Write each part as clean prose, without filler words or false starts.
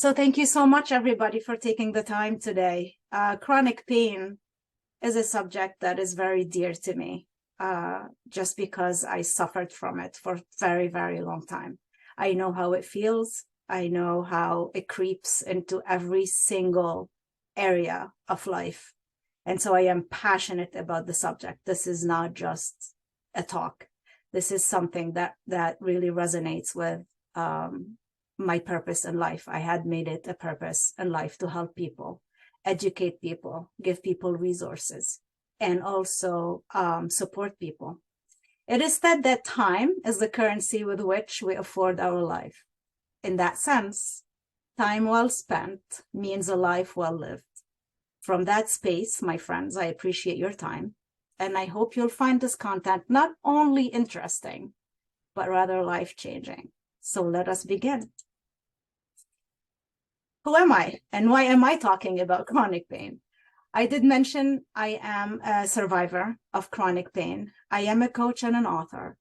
So thank you so much, everybody, for taking the time today. Chronic pain is a subject that is very dear to me, just because I suffered from it for a very, very long time. I know how it feels. I know how it creeps into every single area of life. And so I am passionate about the subject. This is not just a talk. This is something that really resonates with my purpose in life. I had made it a purpose in life to help people, educate people, give people resources, and also support people. It is said that time is the currency with which we afford our life. In that sense, time well spent means a life well lived. From that space, my friends, I appreciate your time, and I hope you'll find this content not only interesting, but rather life-changing. So let us begin. Who am I, and why am I talking about chronic pain? I did mention I am a survivor of chronic pain. I am a coach and an author.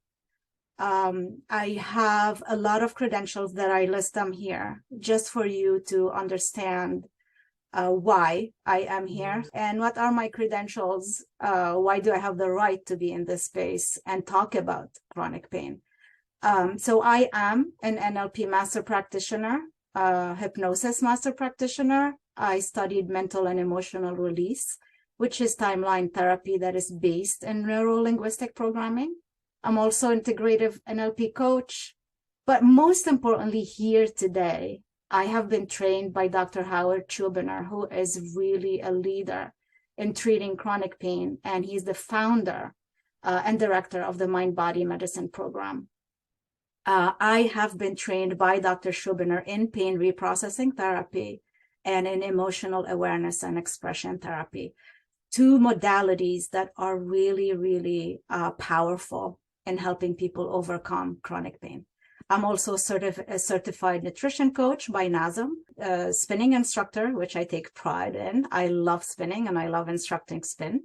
I have a lot of credentials that I list them here just for you to understand why I am here and what are my credentials. Why do I have the right to be in this space and talk about chronic pain? So I am an NLP master practitioner, hypnosis master practitioner. I studied mental and emotional release, which is timeline therapy that is based in neuro-linguistic programming. I'm also integrative NLP coach, but most importantly here today, I have been trained by Dr. Howard Schubiner, who is really a leader in treating chronic pain, and he's the founder and director of the Mind-Body Medicine program. I have been trained by Dr. Schubiner in pain reprocessing therapy and in emotional awareness and expression therapy, two modalities that are really, really powerful in helping people overcome chronic pain. I'm also a certified nutrition coach by NASM, a spinning instructor, which I take pride in. I love spinning and I love instructing spin.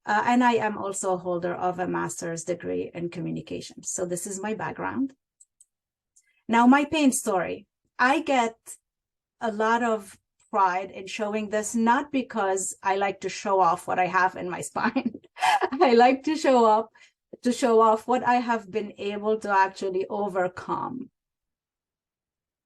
And I am also a holder of a master's degree in communication. So this is my background. Now, my pain story. I get a lot of pride in showing this, not because I like to show off what I have in my spine. I like to show off what I have been able to actually overcome.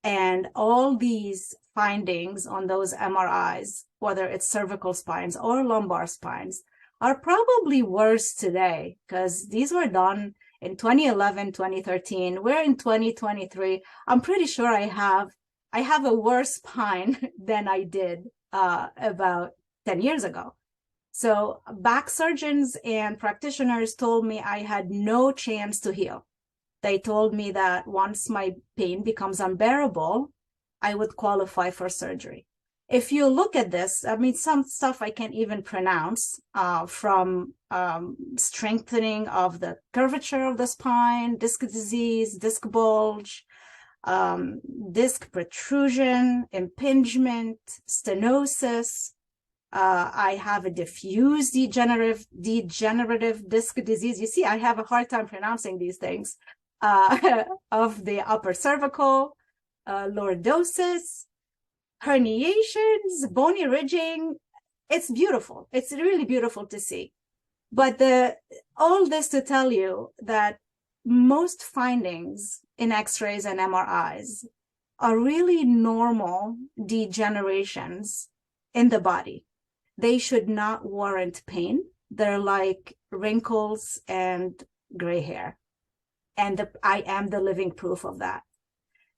And all these findings on those MRIs, whether it's cervical spines or lumbar spines, are probably worse today because these were done in 2011, 2013. We're in 2023. I'm pretty sure I have a worse spine than I did about 10 years ago. So back surgeons and practitioners told me I had no chance to heal. They told me that once my pain becomes unbearable, I would qualify for surgery. If you look at this, I mean, some stuff I can't even pronounce, from strengthening of the curvature of the spine, disc disease, disc bulge, disc protrusion, impingement, stenosis. I have a diffuse degenerative disc disease. You see, I have a hard time pronouncing these things, of the upper cervical, lordosis, herniations, bony ridging. It's beautiful. It's really beautiful to see. But all this to tell you that most findings in X-rays and MRIs are really normal degenerations in the body. They should not warrant pain. They're like wrinkles and gray hair. And I am the living proof of that.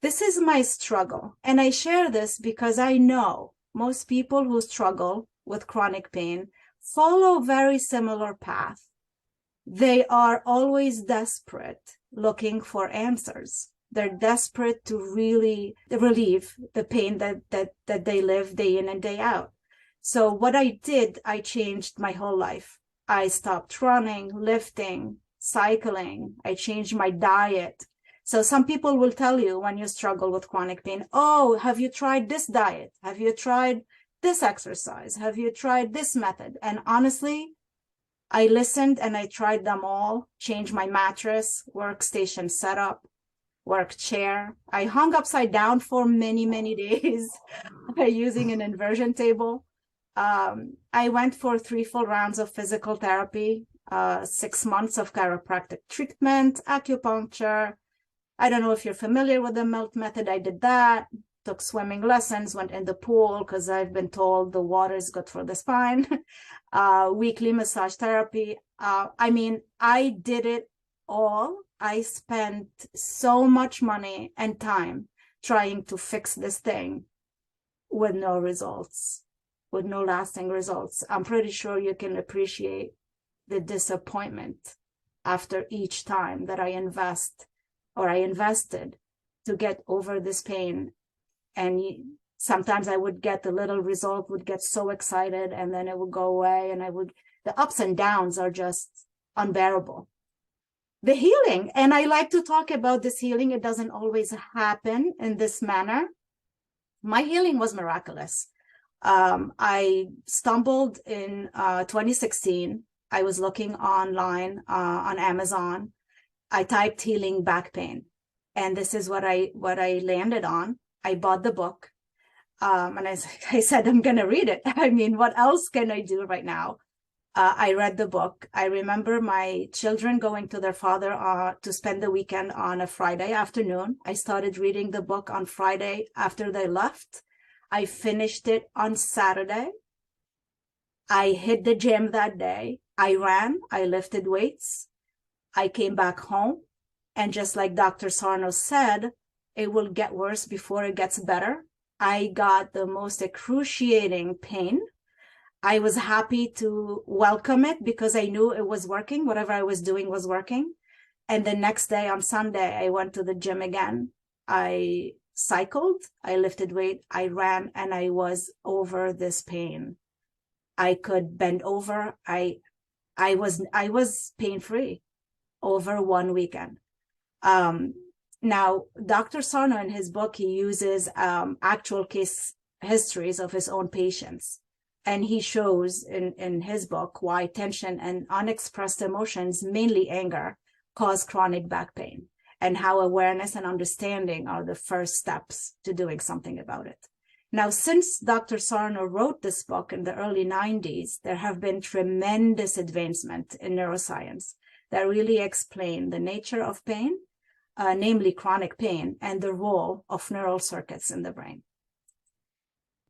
This is my struggle. And I share this because I know most people who struggle with chronic pain follow very similar path. They are always desperate, looking for answers. They're desperate to really relieve the pain that they live day in and day out. So what I did, I changed my whole life. I stopped running, lifting, cycling. I changed my diet. So some people will tell you when you struggle with chronic pain, oh, have you tried this diet? Have you tried this exercise? Have you tried this method? And honestly, I listened and I tried them all, changed my mattress, workstation setup, work chair. I hung upside down for many, many days using an inversion table. I went for 3 full rounds of physical therapy, 6 months of chiropractic treatment, acupuncture. I don't know if you're familiar with the melt method. I did that, took swimming lessons, went in the pool because I've been told the water is good for the spine. Weekly massage therapy. I mean, I did it all. I spent so much money and time trying to fix this thing with no results, with no lasting results. I'm pretty sure you can appreciate the disappointment after each time that I invested to get over this pain. And sometimes I would get the little result, would get so excited, and then it would go away, and the ups and downs are just unbearable. The healing, and I like to talk about this healing, it doesn't always happen in this manner. My healing was miraculous. I stumbled in 2016. I was looking online on Amazon. I typed healing back pain, and this is what I landed on. I bought the book, and I said, I'm going to read it. I mean, what else can I do right now? I read the book. I remember my children going to their father to spend the weekend on a Friday afternoon. I started reading the book on Friday after they left. I finished it on Saturday. I hit the gym that day. I ran. I lifted weights. I came back home. And just like Dr. Sarno said, it will get worse before it gets better. I got the most excruciating pain. I was happy to welcome it because I knew it was working. Whatever I was doing was working. And the next day on Sunday, I went to the gym again. I cycled, I lifted weight, I ran, and I was over this pain. I could bend over. I was pain-free over one weekend. Now, Dr. Sarno in his book, he uses actual case histories of his own patients. And he shows in his book why tension and unexpressed emotions, mainly anger, cause chronic back pain, and how awareness and understanding are the first steps to doing something about it. Now, since Dr. Sarno wrote this book in the early 90s, there have been tremendous advancement in neuroscience that really explain the nature of pain, namely chronic pain, and the role of neural circuits in the brain.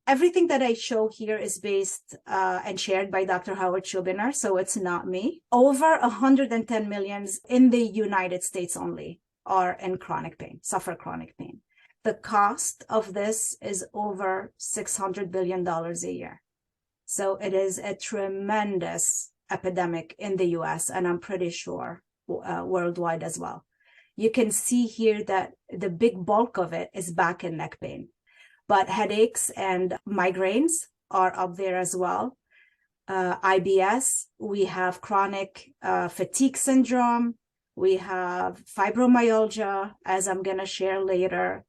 Everything that I show here is based and shared by Dr. Howard Schubiner, so it's not me. Over 110 million in the United States only are in chronic pain, suffer chronic pain. The cost of this is over $600 billion a year. So it is a tremendous epidemic in the US, and I'm pretty sure worldwide as well. You can see here that the big bulk of it is back and neck pain. But headaches and migraines are up there as well. IBS, we have chronic fatigue syndrome. We have fibromyalgia, as I'm going to share later,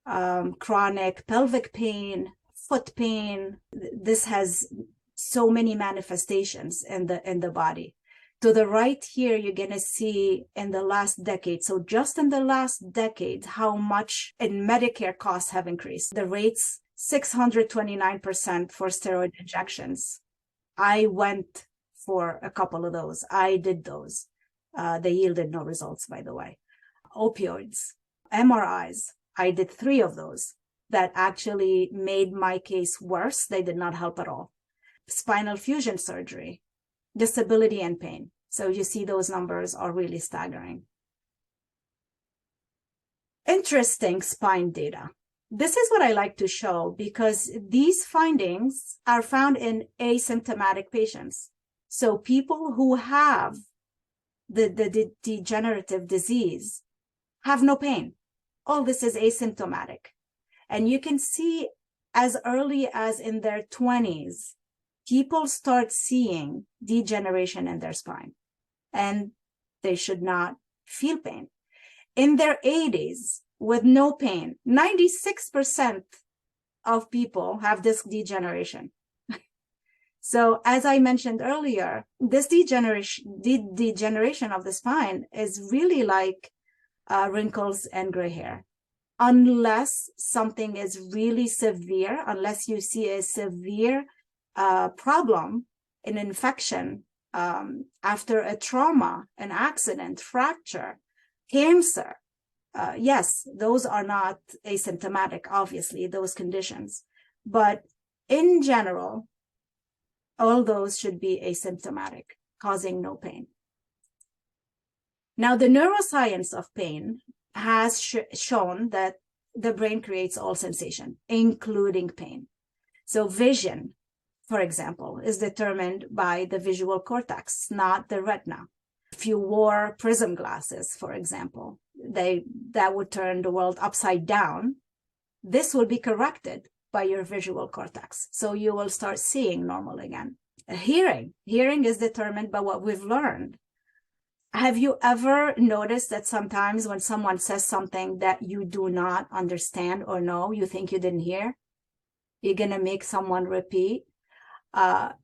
chronic pelvic pain, foot pain. This has so many manifestations in the body. To the right here, you're going to see in the last decade, so just in the last decade, how much in Medicare costs have increased. The rates, 629% for steroid injections. I went for a couple of those. I did those. They yielded no results, by the way. Opioids, MRIs. I did 3 of those that actually made my case worse. They did not help at all. Spinal fusion surgery, disability and pain. So you see those numbers are really staggering. Interesting spine data. This is what I like to show because these findings are found in asymptomatic patients. So people who have the degenerative disease have no pain. All this is asymptomatic. And you can see as early as in their 20s, people start seeing degeneration in their spine, and they should not feel pain. In their 80s, with no pain, 96% of people have disc degeneration. So as I mentioned earlier, this degeneration of the spine is really like wrinkles, and gray hair. Unless something is really severe, unless you see a severe problem, an infection, after a trauma, an accident, fracture, cancer, yes, those are not asymptomatic, obviously, those conditions. But in general, all those should be asymptomatic, causing no pain. Now, the neuroscience of pain has shown that the brain creates all sensation, including pain. So vision, for example, is determined by the visual cortex, not the retina. If you wore prism glasses, for example, that would turn the world upside down. This will be corrected by your visual cortex. So you will start seeing normal again. Hearing is determined by what we've learned. Have you ever noticed that sometimes when someone says something that you do not understand or know, you think you didn't hear? You're going to make someone repeat.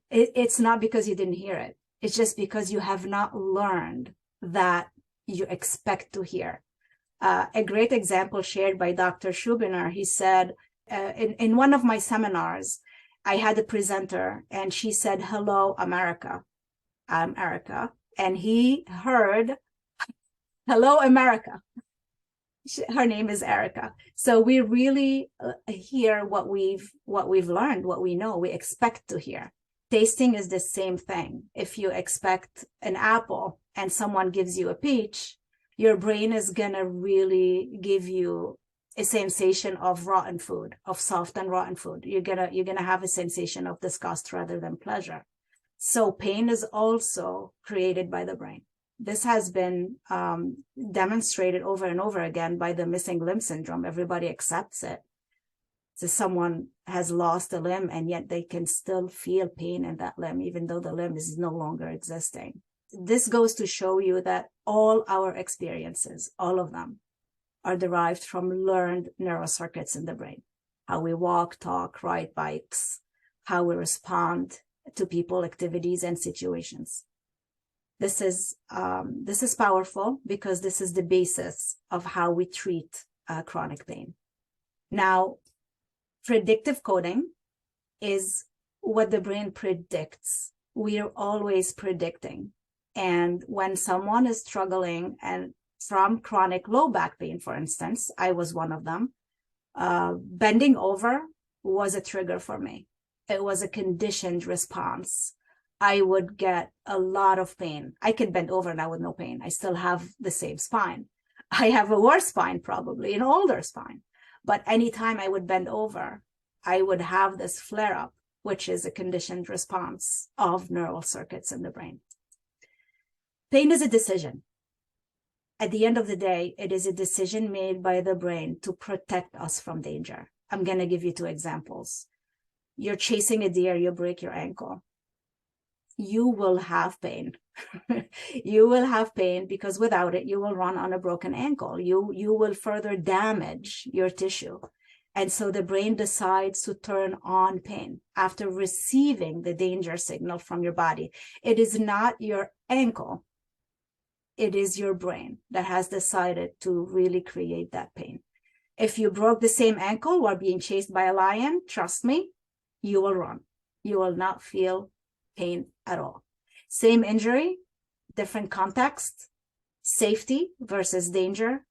It's not because you didn't hear it. It's just because you have not learned that you expect to hear. A great example shared by Dr. Schubiner, he said, in one of my seminars, I had a presenter and she said, "Hello, America. I'm Erica." And he heard, "Hello, America." Her name is Erica. So we really hear what we've learned, what we know, we expect to hear. Tasting is the same thing. If you expect an apple and someone gives you a peach, your brain is gonna really give you a sensation of rotten food, of soft and rotten food. You're gonna have a sensation of disgust rather than pleasure. So pain is also created by the brain. This has been demonstrated over and over again by the missing limb syndrome. Everybody accepts it. So someone has lost a limb and yet they can still feel pain in that limb, even though the limb is no longer existing. This goes to show you that all our experiences, all of them, are derived from learned neural circuits in the brain. How we walk, talk, ride bikes, how we respond to people, activities, and situations. This is powerful because this is the basis of how we treat chronic pain. Now, predictive coding is what the brain predicts. We are always predicting. And when someone is struggling and from chronic low back pain, for instance, I was one of them, bending over was a trigger for me. It was a conditioned response. I would get a lot of pain. I could bend over now with no pain. I still have the same spine. I have a worse spine, probably an older spine. But anytime I would bend over, I would have this flare up, which is a conditioned response of neural circuits in the brain. Pain is a decision. At the end of the day, it is a decision made by the brain to protect us from danger. I'm going to give you two examples. You're chasing a deer, you break your ankle. You will have pain. You will have pain because without it, you will run on a broken ankle. You will further damage your tissue. And so the brain decides to turn on pain after receiving the danger signal from your body. It is not your ankle. It is your brain that has decided to really create that pain. If you broke the same ankle while being chased by a lion, trust me, you will run. You will not feel pain at all. Same injury, different context, safety versus danger.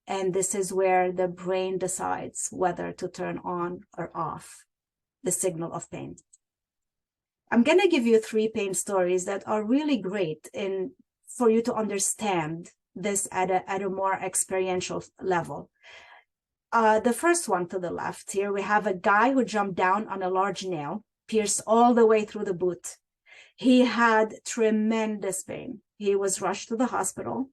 And this is where the brain decides whether to turn on or off the signal of pain. I'm going to give you 3 pain stories that are really great for you to understand this at a more experiential level. The first one to the left here, we have a guy who jumped down on a large nail, pierced all the way through the boot. He had tremendous pain. He was rushed to the hospital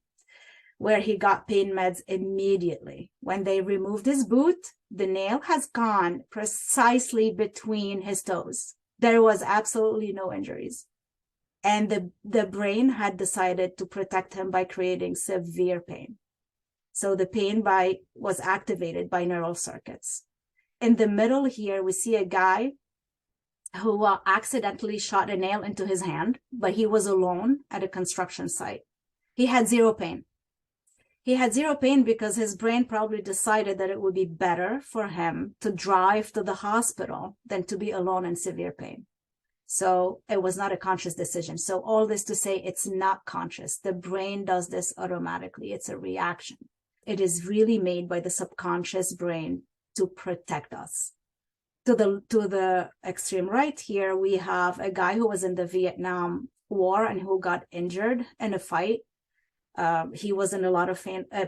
where he got pain meds immediately. When they removed his boot, the nail has gone precisely between his toes. There was absolutely no injuries. And the brain had decided to protect him by creating severe pain. So the pain was activated by neural circuits. In the middle here, we see a guy who accidentally shot a nail into his hand, but he was alone at a construction site. He had zero pain. He had zero pain because his brain probably decided that it would be better for him to drive to the hospital than to be alone in severe pain. So it was not a conscious decision. So all this to say, it's not conscious. The brain does this automatically. It's a reaction. It is really made by the subconscious brain to protect us. To the extreme right here, we have a guy who was in the Vietnam War and who got injured in a fight. He was in a lot of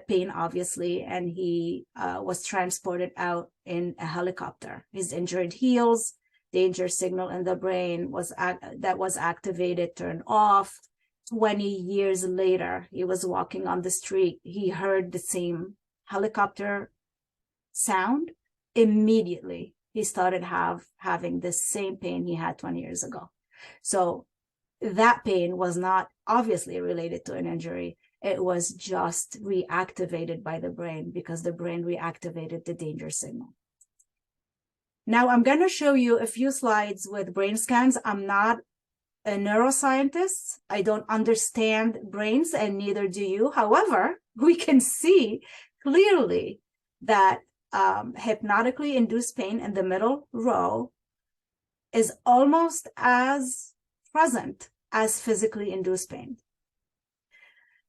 pain, obviously, and he was transported out in a helicopter. His injured heals, danger signal in the brain was activated, turned off. 20 years later, he was walking on the street. He heard the same helicopter sound. Immediately, he started having the same pain he had 20 years ago. So that pain was not obviously related to an injury. It was just reactivated by the brain because the brain reactivated the danger signal. Now I'm going to show you a few slides with brain scans. I'm not a neuroscientist. I don't understand brains, and neither do you. However, we can see clearly that hypnotically induced pain in the middle row is almost as present as physically induced pain.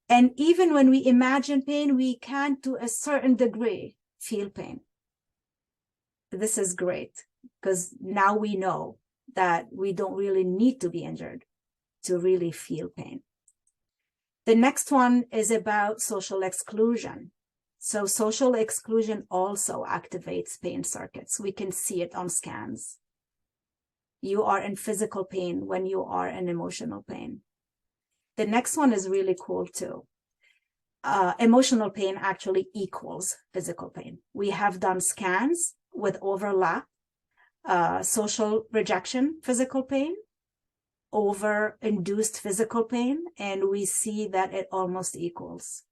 And even when we imagine pain, we can, to a certain degree, feel pain. This is great because now we know that we don't really need to be injured to really feel pain. The next one is about social exclusion. So social exclusion also activates pain circuits. We can see it on scans. You are in physical pain when you are in emotional pain. The next one is really cool too. Emotional pain actually equals physical pain. We have done scans with overlap, social rejection, physical pain, over-induced physical pain, and we see that it almost equals.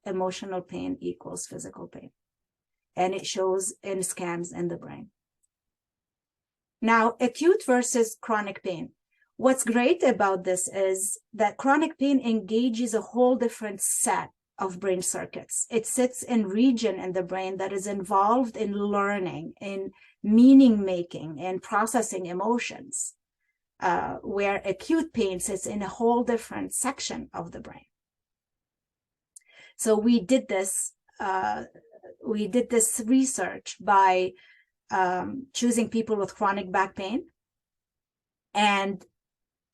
Emotional pain equals physical pain. And it shows in scans in the brain. Now, acute versus chronic pain. What's great about this is that chronic pain engages a whole different set of brain circuits. It sits in region in the brain that is involved in learning, in meaning making, and processing emotions, where acute pain sits in a whole different section of the brain. So we did this research by choosing people with chronic back pain and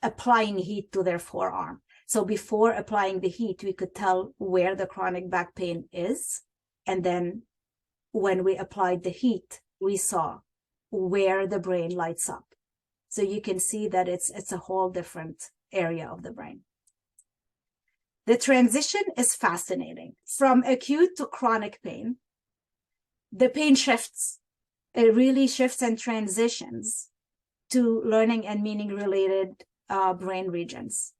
applying heat to their forearm. So before applying the heat, we could tell where the chronic back pain is. And then when we applied the heat, we saw where the brain lights up. So you can see that it's a whole different area of the brain. The transition is fascinating. From acute to chronic pain, the pain shifts. It really shifts and transitions to learning and meaning related brain regions.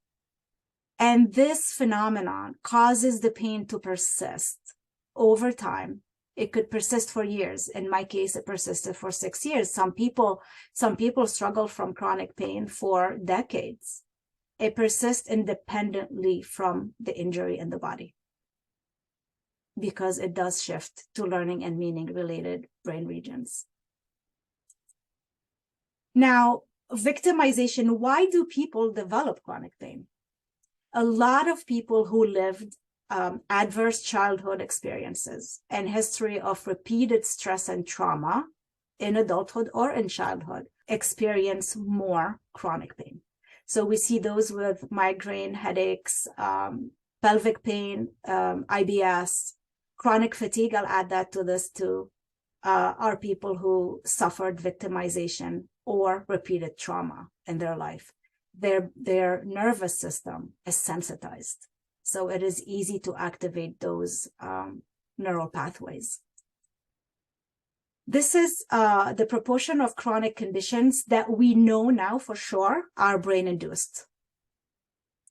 And this phenomenon causes the pain to persist over time. It could persist for years. In my case, it persisted for 6 years. Some people struggle from chronic pain for decades. It persists independently from the injury in the body because it does shift to learning and meaning related brain regions. Now, victimization. Why do people develop chronic pain? A lot of people who lived adverse childhood experiences and history of repeated stress and trauma in adulthood or in childhood experience more chronic pain. So we see those with migraine, headaches, pelvic pain, IBS, chronic fatigue. I'll add that to this too, are people who suffered victimization or repeated trauma in their life. Their nervous system is sensitized. So it is easy to activate those neural pathways. This is the proportion of chronic conditions that we know now for sure are brain-induced.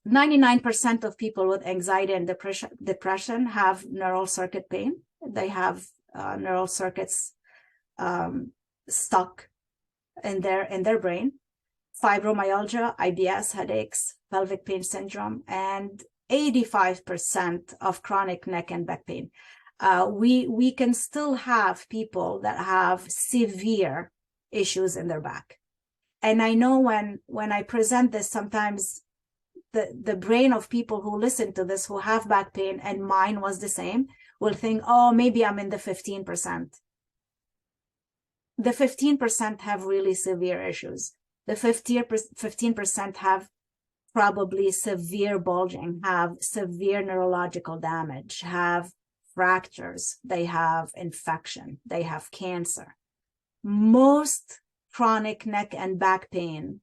99% of people with anxiety and depression have neural circuit pain. They have neural circuits stuck in their brain. Fibromyalgia, IBS, headaches, pelvic pain syndrome, and 85% of chronic neck and back pain. We can still have people that have severe issues in their back. And I know when I present this, sometimes the brain of people who listen to this, who have back pain, and mine was the same, will think, oh, maybe I'm in the 15%. The 15% have really severe issues. The 15% have probably severe bulging, have severe neurological damage, have fractures, they have infection, they have cancer. Most chronic neck and back pain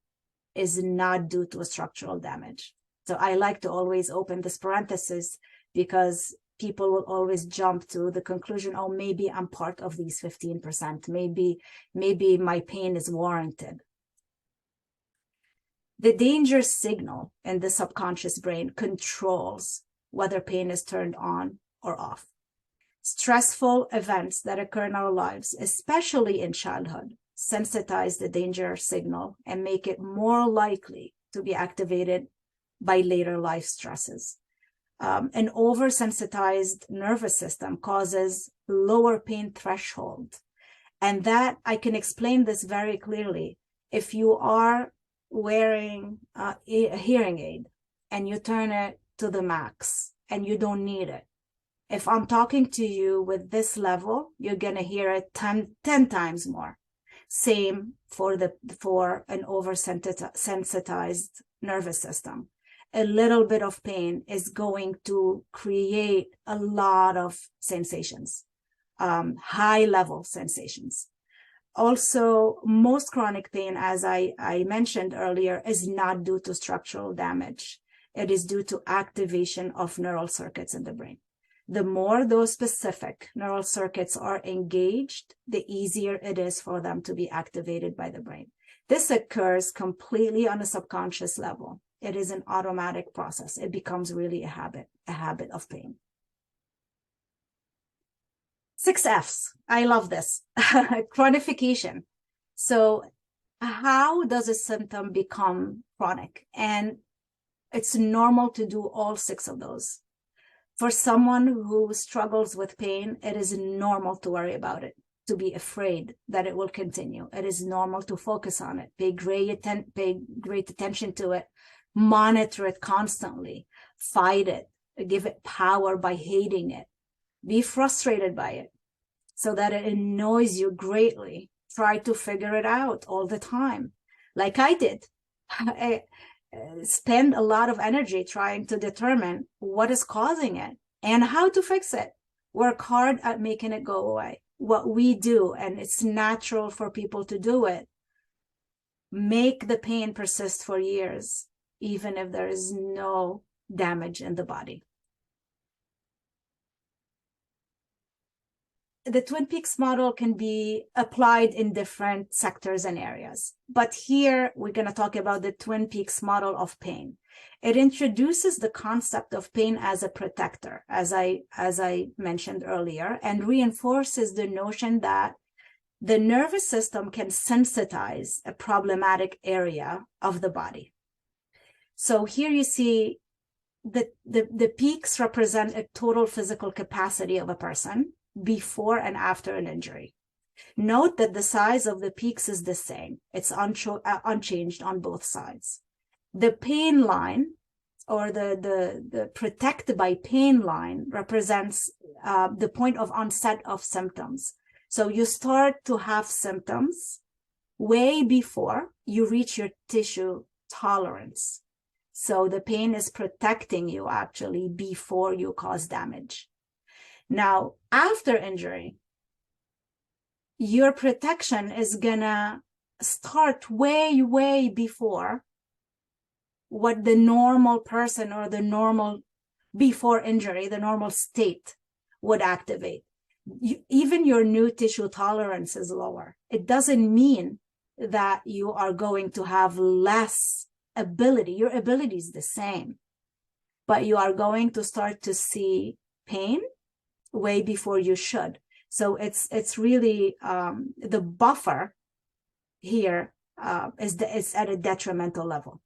is not due to structural damage. So I like to always open this parenthesis because people will always jump to the conclusion, oh, maybe I'm part of these 15%. Maybe my pain is warranted. The danger signal in the subconscious brain controls whether pain is turned on or off. Stressful events that occur in our lives, especially in childhood, sensitize the danger signal and make it more likely to be activated by later life stresses. An oversensitized nervous system causes lower pain threshold. And that I can explain this very clearly. If you are wearing a hearing aid and you turn it to the max and you don't need it, if I'm talking to you with this level, you're going to hear it 10 times more. Same for an oversensitized nervous system. A little bit of pain is going to create a lot of sensations, high level sensations. Also, most chronic pain, as I mentioned earlier, is not due to structural damage. It is due to activation of neural circuits in the brain. The more those specific neural circuits are engaged, the easier it is for them to be activated by the brain. This occurs completely on a subconscious level. It is an automatic process. It becomes really a habit of pain. 6 F's. I love this. Chronification. So how does a symptom become chronic? And it's normal to do all 6 of those. For someone who struggles with pain, it is normal to worry about it, to be afraid that it will continue. It is normal to focus on it, pay great attention to it, monitor it constantly, fight it, give it power by hating it, be frustrated by it so that it annoys you greatly. Try to figure it out all the time, like I did. I spend a lot of energy trying to determine what is causing it and how to fix it. Work hard at making it go away. What we do, and it's natural for people to do it, make the pain persist for years, even if there is no damage in the body. The Twin Peaks model can be applied in different sectors and areas. But here we're going to talk about the Twin Peaks model of pain. It introduces the concept of pain as a protector, as I mentioned earlier, and reinforces the notion that the nervous system can sensitize a problematic area of the body. So here you see the peaks represent a total physical capacity of a person before and after an injury. Note that the size of the peaks is the same. It's unchanged on both sides. The pain line, or the protected by pain line, represents the point of onset of symptoms. So you start to have symptoms way before you reach your tissue tolerance. So the pain is protecting you actually before you cause damage. Now, after injury, your protection is gonna start way before what the normal person, or the normal before injury, the normal state would activate. Even your new tissue tolerance is lower. It doesn't mean that you are going to have less ability. Your ability is the same, but you are going to start to see pain way before you should. So it's really the buffer here is at a detrimental level.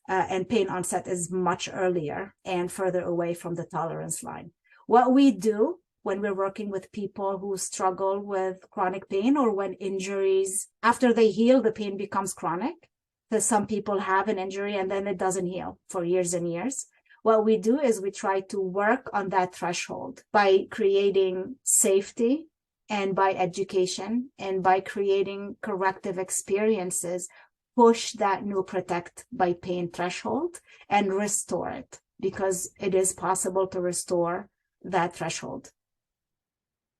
and pain onset is much earlier and further away from the tolerance line. What we do when we're working with people who struggle with chronic pain, or when injuries, after they heal, the pain becomes chronic, because some people have an injury and then it doesn't heal for years and years. What we do is we try to work on that threshold by creating safety and by education and by creating corrective experiences, push that neuroprotect by pain threshold and restore it, because it is possible to restore that threshold.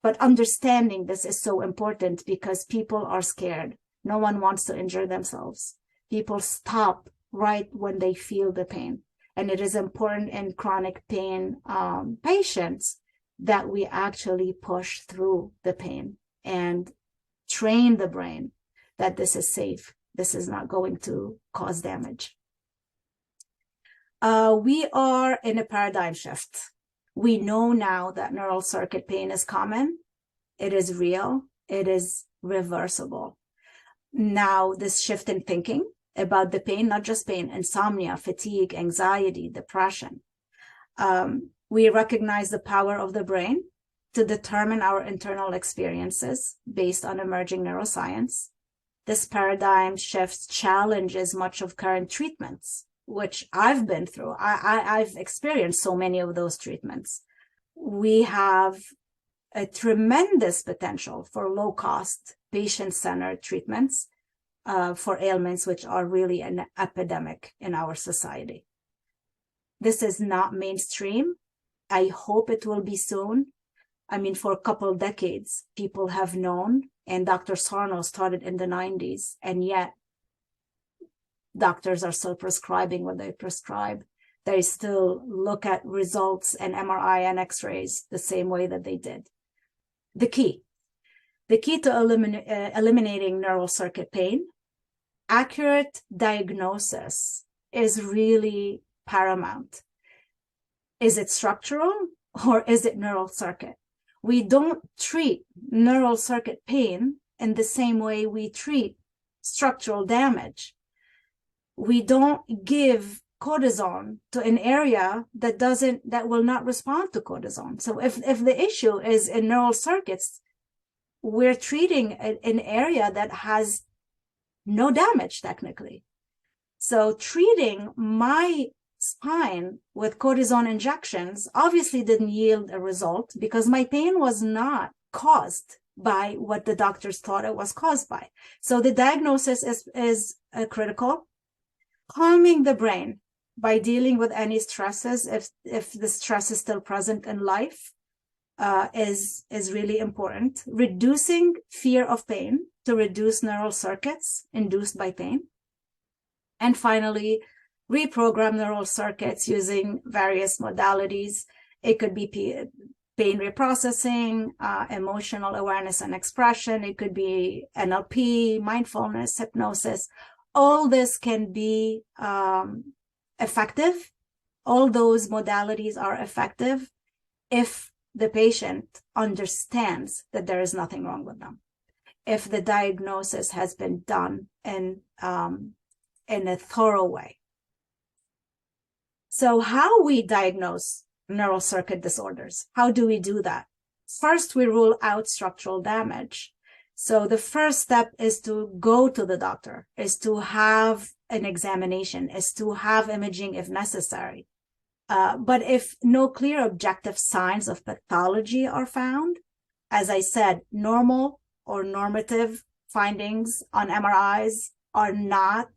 But understanding this is so important, because people are scared. No one wants to injure themselves. People stop right when they feel the pain. And it is important in chronic pain patients that we actually push through the pain and train the brain that this is safe. This is not going to cause damage. We are in a paradigm shift. We know now that neural circuit pain is common. It is real. It is reversible. Now, this shift in thinking about the pain, not just pain, insomnia, fatigue, anxiety, depression. We recognize the power of the brain to determine our internal experiences based on emerging neuroscience. This paradigm shift challenges much of current treatments, which I've been through. I've experienced so many of those treatments. We have a tremendous potential for low-cost, patient-centered treatments for ailments which are really an epidemic in our society. This is not mainstream. I hope it will be soon. I mean, for a couple of decades, people have known, and Dr. Sarno started in the 90s, and yet doctors are still prescribing what they prescribe. They still look at results and MRI and X-rays the same way that they did. The key to eliminating neural circuit pain, accurate diagnosis is really paramount. Is it structural or is it neural circuit? We don't treat neural circuit pain in the same way we treat structural damage. We don't give cortisone to an area that will not respond to cortisone. So if the issue is in neural circuits, we're treating an area that has no damage technically. So treating my spine with cortisone injections obviously didn't yield a result, because my pain was not caused by what the doctors thought it was caused by. So the diagnosis is critical. Calming the brain by dealing with any stresses, if the stress is still present in life, is really important. Reducing fear of pain to reduce neural circuits induced by pain. And finally, reprogram neural circuits using various modalities. It could be pain reprocessing, emotional awareness and expression. It could be NLP, mindfulness, hypnosis. All this can be effective. All those modalities are effective if the patient understands that there is nothing wrong with them, if the diagnosis has been done in a thorough way. So how we diagnose neural circuit disorders, how do we do that? First, we rule out structural damage. So the first step is to go to the doctor, is to have an examination, is to have imaging if necessary. But if no clear objective signs of pathology are found, as I said, normal or normative findings on MRIs are not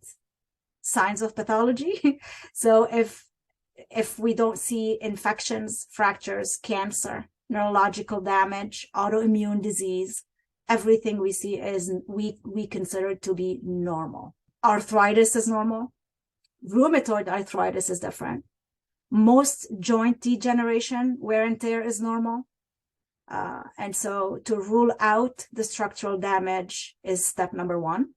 signs of pathology. So if we don't see infections, fractures, cancer, neurological damage, autoimmune disease, everything we see is we consider to be normal. Arthritis is normal. Rheumatoid arthritis is different. Most joint degeneration, wear and tear is normal. And so to rule out the structural damage is step number one.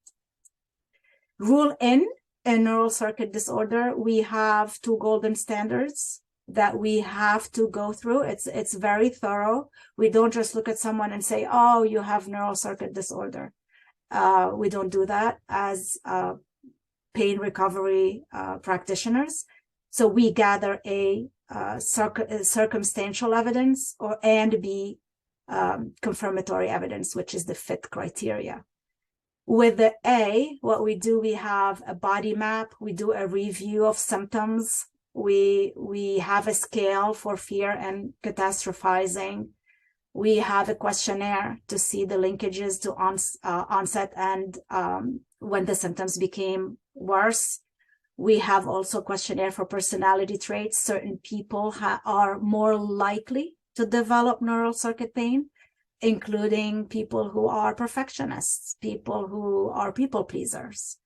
Rule in a neural circuit disorder, we have two golden standards that we have to go through. It's very thorough. We don't just look at someone and say, oh, you have neural circuit disorder. We don't do that. As pain recovery practitioners. So we gather A, circumstantial evidence, and B, confirmatory evidence, which is the fit criteria. With the A, what we do, we have a body map. We do a review of symptoms. We have a scale for fear and catastrophizing. We have a questionnaire to see the linkages to onset and when the symptoms became worse. We have also a questionnaire for personality traits. Certain people are more likely to develop neural circuit pain, including people who are perfectionists, people who are people pleasers,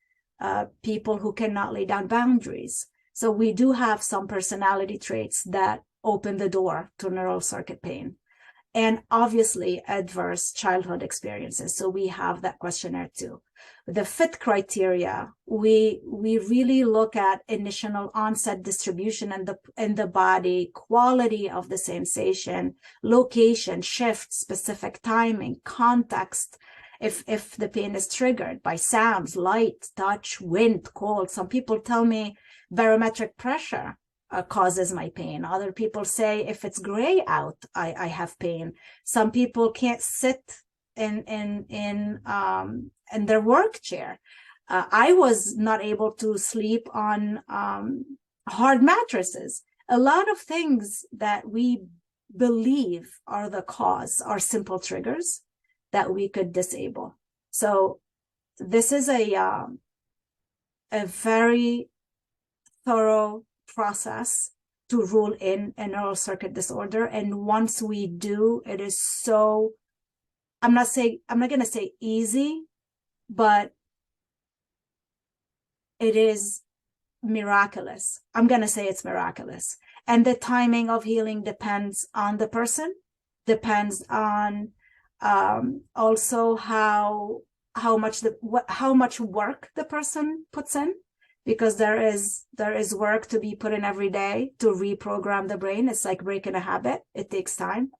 people who cannot lay down boundaries. So we do have some personality traits that open the door to neural circuit pain. And obviously adverse childhood experiences. So we have that questionnaire too. The fit criteria, we really look at initial onset distribution in the body, quality of the sensation, location, shift, specific timing, context. If the pain is triggered by sounds, light, touch, wind, cold. Some people tell me barometric pressure causes my pain. Other people say if it's gray out, I have pain. Some people can't sit in their work chair. I was not able to sleep on hard mattresses. A lot of things that we believe are the cause are simple triggers that we could disable. So this is a very thorough process to rule in a neural circuit disorder. And once we do, it is so, I'm not going to say easy, but it is miraculous. I'm going to say it's miraculous. And the timing of healing depends on the person, depends on also how much work the person puts in, because there is work to be put in every day to reprogram the brain. It's like breaking a habit. It takes time.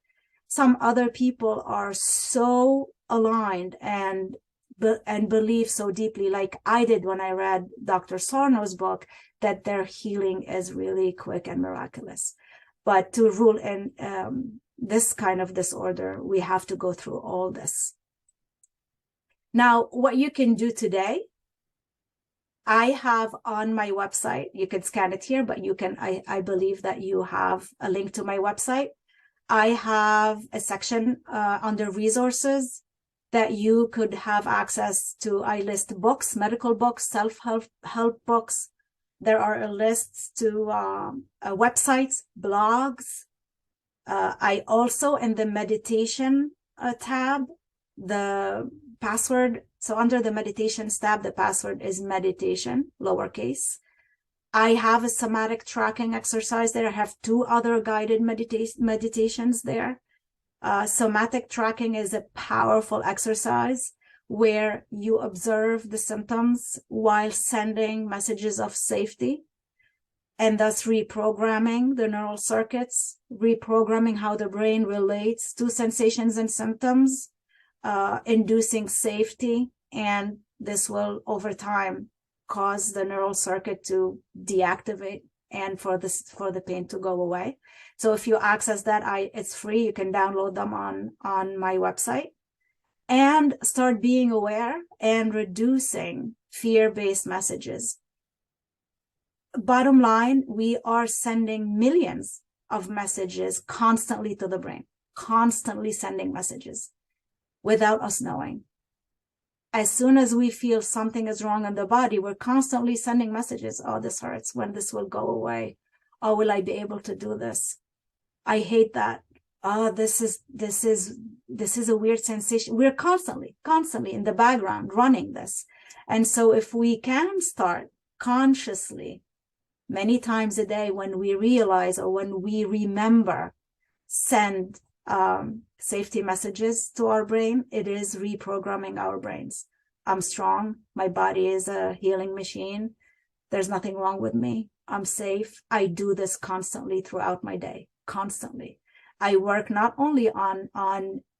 Some other people are so aligned and believe so deeply, like I did when I read Dr. Sarno's book, that their healing is really quick and miraculous. But to rule in this kind of disorder, we have to go through all this. Now, what you can do today, I have on my website, you can scan it here, but you can, I believe that you have a link to my website. I have a section under resources that you could have access to. I list books, medical books, self-help books. There are lists to websites, blogs. I also, in the meditation tab, the password, so under the meditations tab, the password is meditation, lowercase. I have a somatic tracking exercise there. I have 2 other guided meditations there. Somatic tracking is a powerful exercise where you observe the symptoms while sending messages of safety, and thus reprogramming the neural circuits, reprogramming how the brain relates to sensations and symptoms, inducing safety, and this will over time cause the neural circuit to deactivate and for the pain to go away. So if you access that, it's free. You can download them on my website and start being aware and reducing fear-based messages. Bottom line, we are sending millions of messages constantly to the brain, constantly sending messages without us knowing. As soon as we feel something is wrong in the body, we're constantly sending messages. Oh, this hurts. When this will go away? Oh, will I be able to do this? I hate that. Oh, this is a weird sensation. We're constantly in the background running this. And so if we can start consciously many times a day, when we realize or when we remember, send safety messages to our brain, it is reprogramming our brains. I'm strong. My body is a healing machine. There's nothing wrong with me. I'm safe. I do this constantly throughout my day, constantly. I work not only on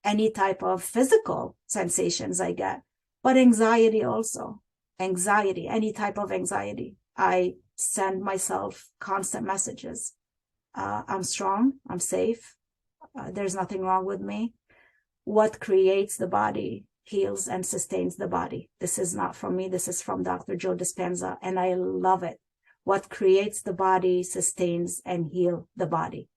any type of physical sensations I get, but anxiety also. anxiety, any type of anxiety. I send myself constant messages. I'm strong, I'm safe, there's nothing wrong with me. What creates the body heals and sustains the body. This is not from me, this is from Dr. Joe Dispenza, and I love it. What creates the body sustains and heals the body.